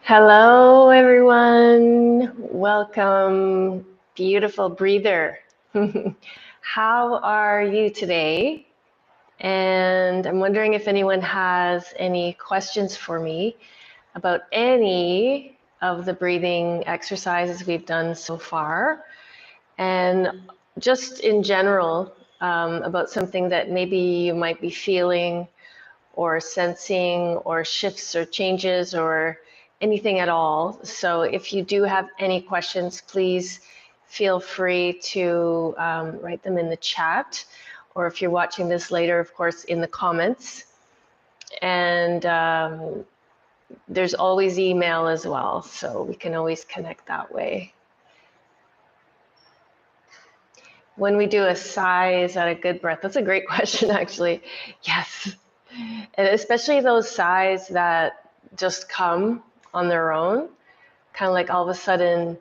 Hello, everyone. Welcome, beautiful breather. How are you today? And I'm wondering if anyone has any questions for me about any of the breathing exercises we've done so far, and just in general about something that maybe you might be feeling or sensing or shifts or changes or anything at all. So if you do have any questions, please feel free to write them in the chat, or if you're watching this later, of course, in the comments. And there's always email as well, so we can always connect that way. When we do a sigh, is that a good breath? That's a great question, actually. Yes. And especially those sighs that just come on their own, kind of like all of a sudden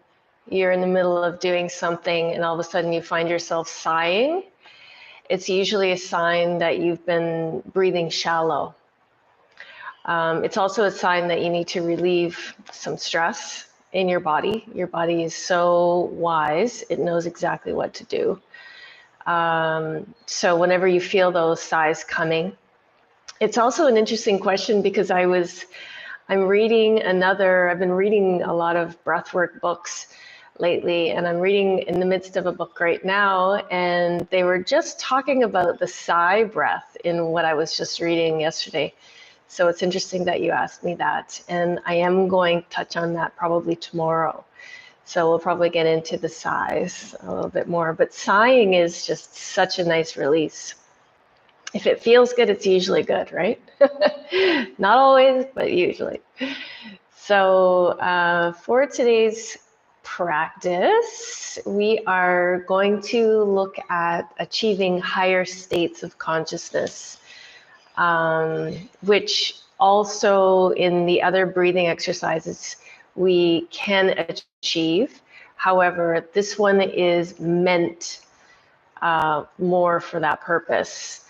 you're in the middle of doing something and all of a sudden you find yourself sighing. It's usually a sign that you've been breathing shallow. It's also a sign that you need to relieve some stress in your body. Your body is so wise, it knows exactly what to do. So whenever you feel those sighs coming, it's also an interesting question because I've been reading a lot of breathwork books lately, and I'm reading in the midst of a book right now, and they were just talking about the sigh breath in what I was just reading yesterday. So it's interesting that you asked me that, and I am going to touch on that probably tomorrow. So we'll probably get into the sighs a little bit more, but sighing is just such a nice release. If it feels good, it's usually good, right? Not always, but usually. So for today's practice, we are going to look at achieving higher states of consciousness, which also in the other breathing exercises we can achieve. However, this one is meant more for that purpose.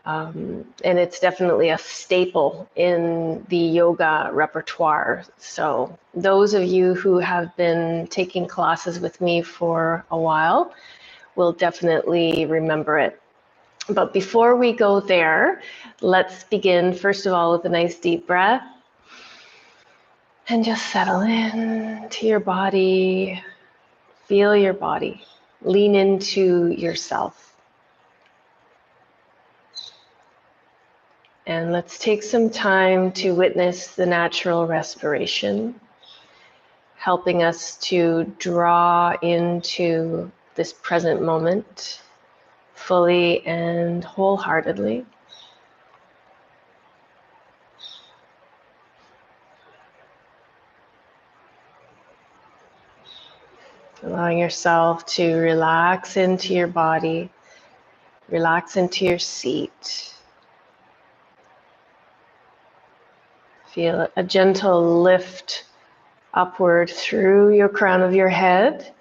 And it's definitely a staple in the yoga repertoire. So those of you who have been taking classes with me for a while will definitely remember it. But before we go there, let's begin first of all with a nice deep breath. And just settle in to your body. Feel your body. Lean into yourself. And let's take some time to witness the natural respiration, helping us to draw into this present moment fully and wholeheartedly. Allowing yourself to relax into your body, relax into your seat. Feel a gentle lift upward through your crown of your head,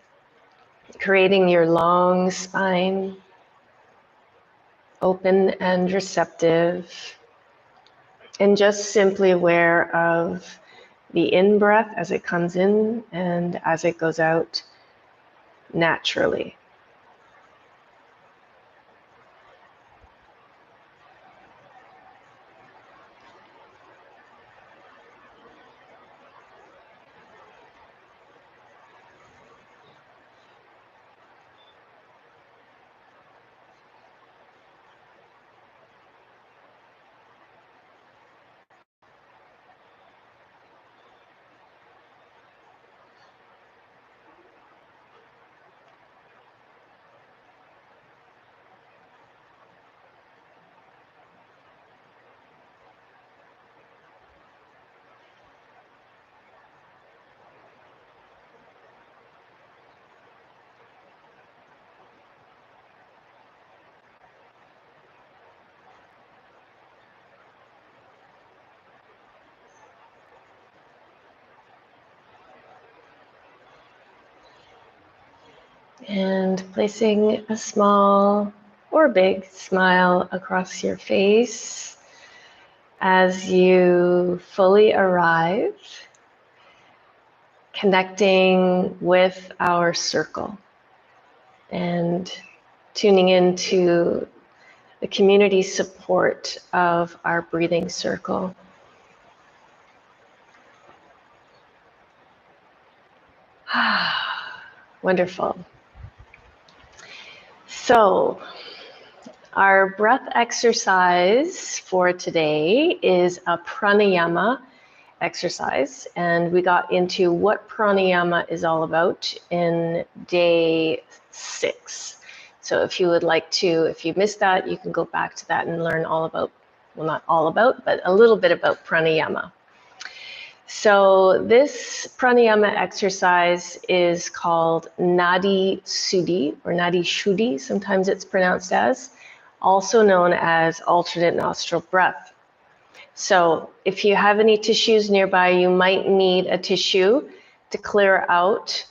creating your long spine, open and receptive, and just simply aware of the in-breath as it comes in and as it goes out naturally. And placing a small or big smile across your face as you fully arrive connecting with our circle and tuning into the community support of our breathing circle. Wonderful. So, our breath exercise for today is a pranayama exercise, and we got into what pranayama is all about in day 6. So if you would like to, if you missed that, you can go back to that and learn all about, well, not all about, but a little bit about pranayama. So this pranayama exercise is called Nadi Shuddhi, or Nadi Shuddhi, sometimes it's pronounced as, also known as alternate nostril breath. So if you have any tissues nearby, you might need a tissue to clear out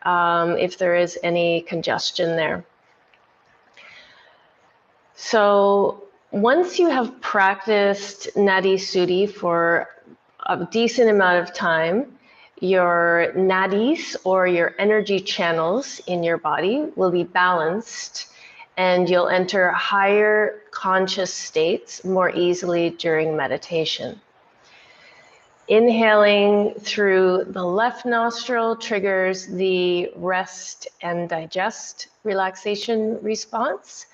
if there is any congestion there. So once you have practiced Nadi Shuddhi for a decent amount of time, your nadis, or your energy channels in your body, will be balanced, and you'll enter higher conscious states more easily during meditation. Inhaling through the left nostril triggers the rest and digest relaxation response,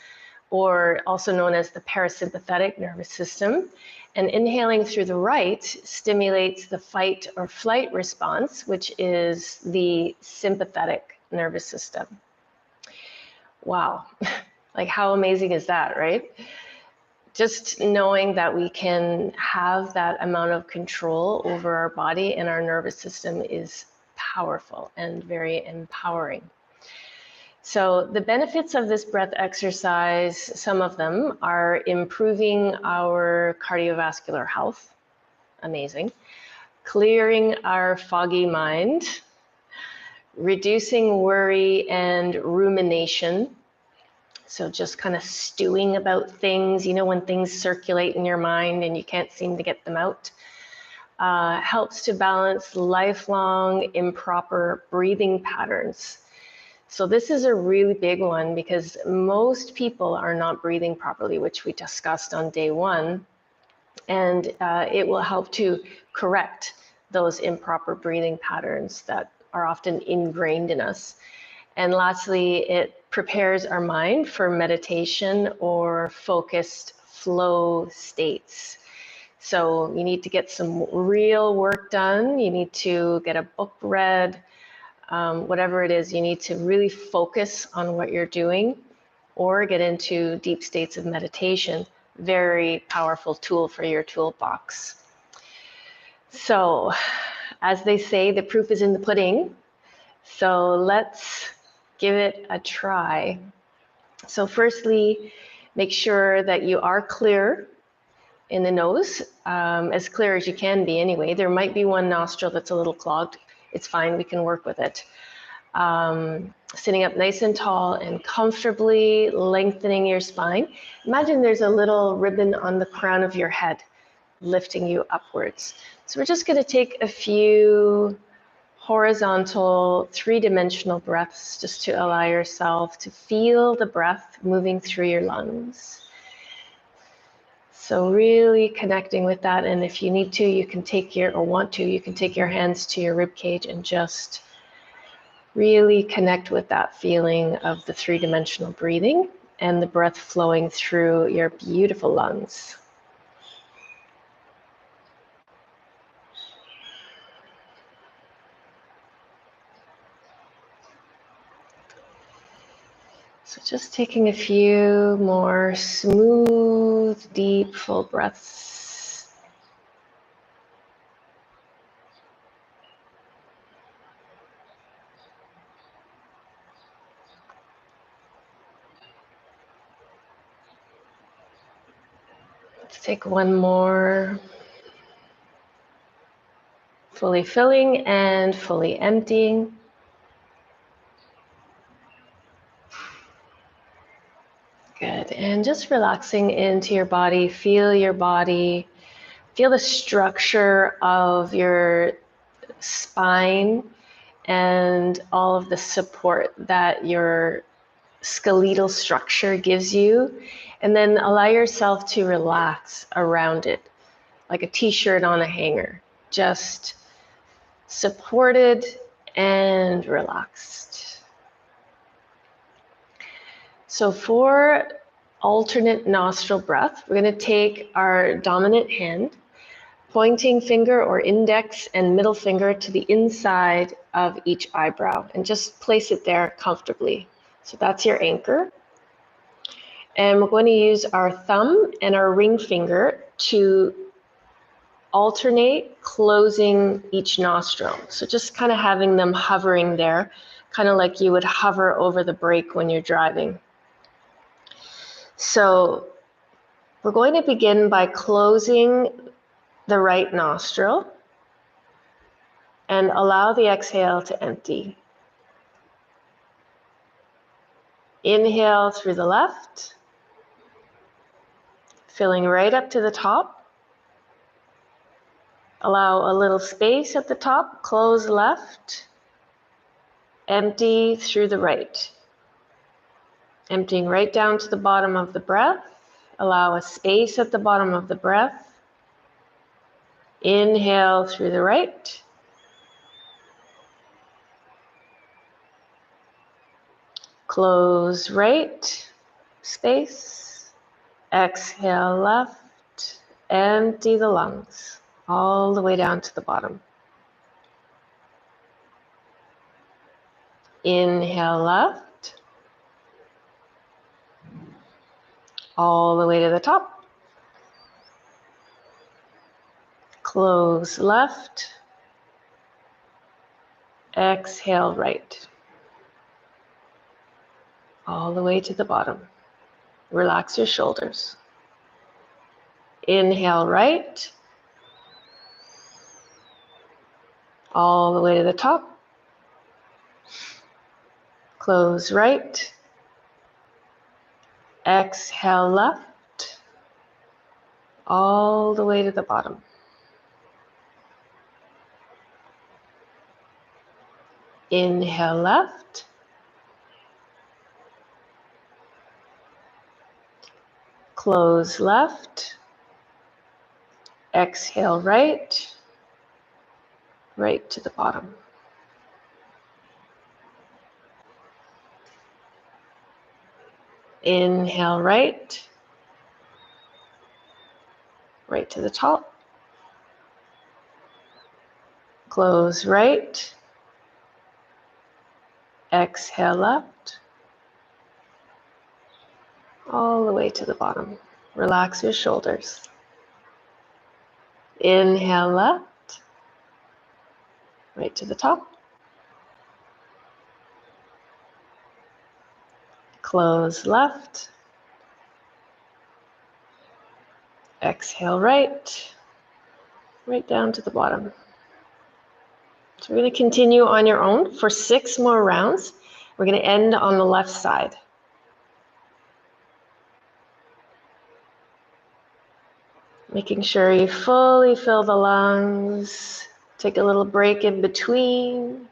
or also known as the parasympathetic nervous system. And inhaling through the right stimulates the fight or flight response, which is the sympathetic nervous system. Wow, like how amazing is that, right? Just knowing that we can have that amount of control over our body and our nervous system is powerful and very empowering. So the benefits of this breath exercise, some of them are improving our cardiovascular health, amazing, clearing our foggy mind, reducing worry and rumination. So just kind of stewing about things, you know, when things circulate in your mind and you can't seem to get them out. Helps to balance lifelong improper breathing patterns. So this is a really big one because most people are not breathing properly, which we discussed on day 1. And it will help to correct those improper breathing patterns that are often ingrained in us. And lastly, it prepares our mind for meditation or focused flow states. So you need to get some real work done. You need to get a book read. Whatever it is, you need to really focus on what you're doing or get into deep states of meditation. Very powerful tool for your toolbox. So, as they say, the proof is in the pudding. So let's give it a try. So firstly, make sure that you are clear in the nose, as clear as you can be anyway. There might be one nostril that's a little clogged. It's fine, we can work with it. Sitting up nice and tall and comfortably lengthening your spine. Imagine there's a little ribbon on the crown of your head lifting you upwards. So we're just going to take a few horizontal 3-dimensional breaths just to allow yourself to feel the breath moving through your lungs. So really connecting with that, and if you need to, you can take your, or want to, you can take your hands to your rib cage and just really connect with that feeling of the 3-dimensional breathing and the breath flowing through your beautiful lungs. So just taking a few more smooth, deep, full breaths. Let's take one more. Fully filling and fully emptying. Good, and just relaxing into your body. Feel your body, feel the structure of your spine and all of the support that your skeletal structure gives you. And then allow yourself to relax around it, like a t-shirt on a hanger, just supported and relaxed. So for alternate nostril breath, we're going to take our dominant hand, pointing finger or index and middle finger to the inside of each eyebrow, and just place it there comfortably. So that's your anchor. And we're going to use our thumb and our ring finger to alternate closing each nostril. So just kind of having them hovering there, kind of like you would hover over the brake when you're driving. So we're going to begin by closing the right nostril and allow the exhale to empty. Inhale through the left, filling right up to the top. Allow a little space at the top, close left, empty through the right. Emptying right down to the bottom of the breath. Allow a space at the bottom of the breath. Inhale through the right. Close right, space. Exhale left, empty the lungs all the way down to the bottom. Inhale left, all the way to the top. Close left, exhale right, all the way to the bottom. Relax your shoulders. Inhale right, all the way to the top. Close right, exhale left, all the way to the bottom. Inhale left, close left, exhale right, right to the bottom. Inhale right, right to the top. Close right, exhale left, all the way to the bottom. Relax your shoulders. Inhale left, right to the top. Close left, exhale right, right down to the bottom. So we're going to continue on your own for 6 more rounds. We're going to end on the left side. Making sure you fully fill the lungs. Take a little break in between.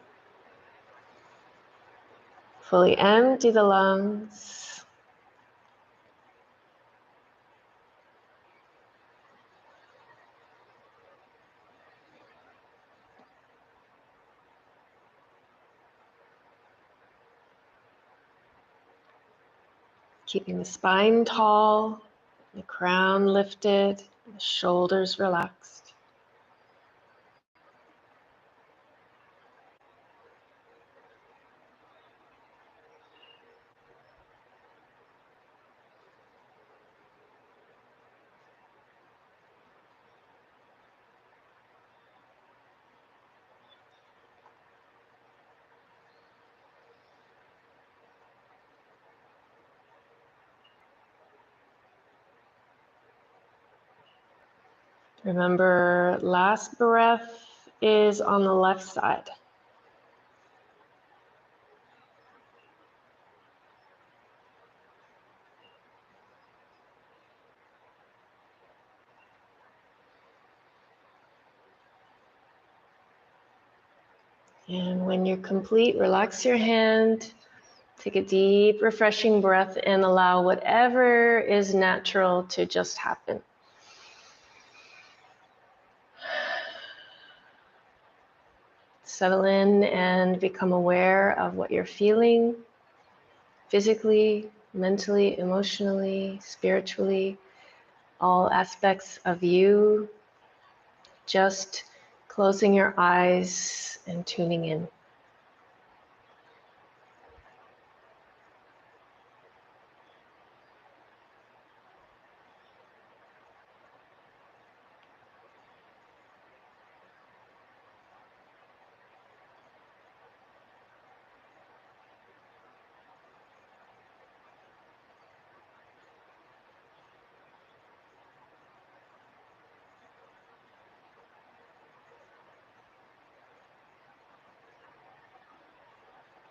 Fully empty the lungs. Keeping the spine tall, the crown lifted, the shoulders relaxed. Remember, last breath is on the left side. And when you're complete, relax your hand, take a deep, refreshing breath, and allow whatever is natural to just happen. Settle in and become aware of what you're feeling physically, mentally, emotionally, spiritually, all aspects of you. Just closing your eyes and tuning in.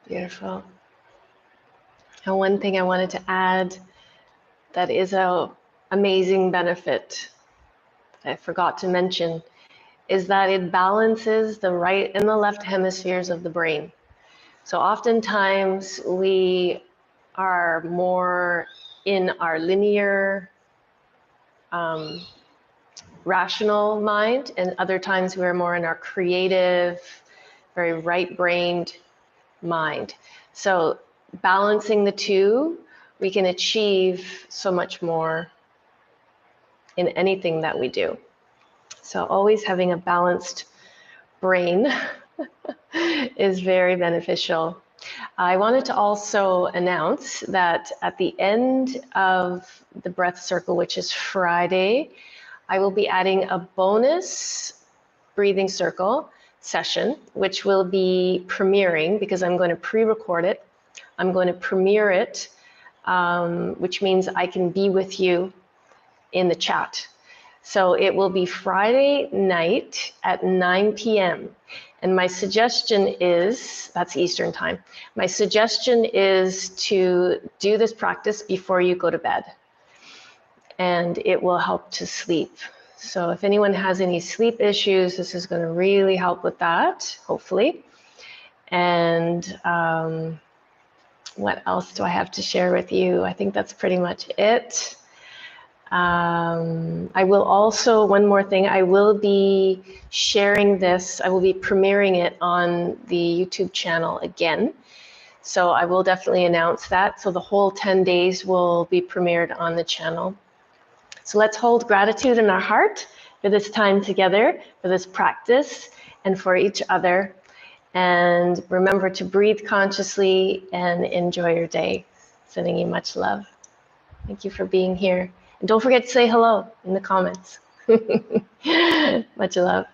Beautiful. And one thing I wanted to add that is an amazing benefit that I forgot to mention is that it balances the right and the left hemispheres of the brain. So oftentimes we are more in our linear, rational mind, and other times we're more in our creative, very right-brained mind. So balancing the two, we can achieve so much more in anything that we do. So always having a balanced brain is very beneficial. I wanted to also announce that at the end of the breath circle, which is Friday, I will be adding a bonus breathing circle session, which will be premiering because I'm going to pre-record it. I'm going to premiere it, which means I can be with you in the chat. So it will be Friday night at 9 p.m. And my suggestion is, that's Eastern time, my suggestion is to do this practice before you go to bed. And it will help to sleep. So if anyone has any sleep issues, this is going to really help with that, hopefully. And what else do I have to share with you? I think that's pretty much it. I will also, one more thing, I will be sharing this, I will be premiering it on the YouTube channel again. So I will definitely announce that. So the whole 10 days will be premiered on the channel. So let's hold gratitude in our heart for this time together, for this practice, and for each other. And remember to breathe consciously and enjoy your day. Sending you much love. Thank you for being here. And don't forget to say hello in the comments. Much love.